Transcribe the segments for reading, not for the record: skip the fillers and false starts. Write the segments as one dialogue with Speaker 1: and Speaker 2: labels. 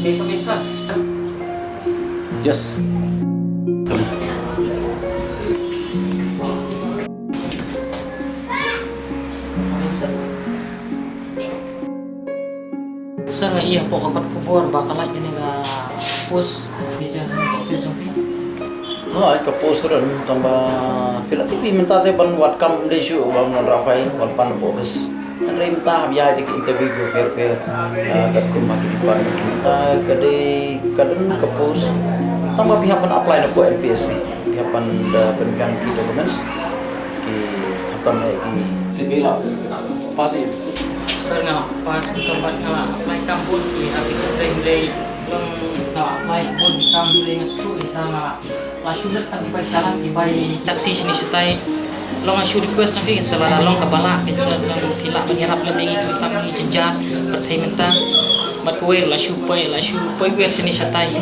Speaker 1: Ito minsan.
Speaker 2: Yes.
Speaker 1: Minsan. Sir, iya po kapat kubor bakal lagi nih push di jalan season fee.
Speaker 2: Ay kapos ko rin tamba pila TV minta tayo ban what come de show bang non Rafael ban pan office ang rin ta biya di interview ko fair kat ko makilipan kita kadang kapos tamba pihak pan apply na po MPSC pihak pan da pemilihan ki documents ki katam ki tibila pasti
Speaker 1: Sir nga pas tempat nga apply kampung di abi cendring long nga apply pun di kampung nga su kita nga sulit tadi pai saran di pai taksi sini setai long asu request na figin salah long kabala kita long pila menyerap lebih kita mengi jenjar pertimenta mat kowe la su pai wer sini setai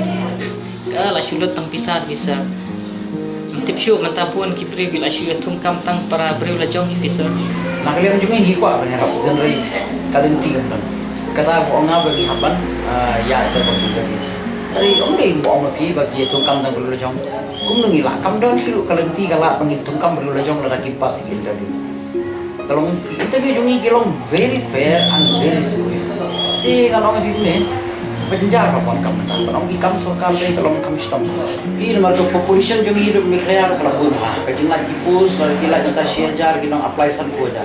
Speaker 1: ka la sulit tang pisar bisa tip show mantapun ki previ la su tung kam tang para breu la jong bisa
Speaker 2: nakalian juga hi kwa menyerap dan ri kalenti kan kata ko nga bagi haban ya itu bagi dari ông đi bọn mà phía bagi tung kam tang breu la jong cũng đừng nghĩ là cam đơn khi lúc kalenti kalah penghitung kam baru lajong la kipas interview. Kalau interview jungi kilong very fair and very civil. Ti kalau ngi ni penjar pa kon kam ta. Kalau ngi kam so kam dei kalau kam stom. Pi nomor to population jungi hidup mi krea kalau pun ha. Kajingat kipus la kila kita share jar kinong apply san ko jar.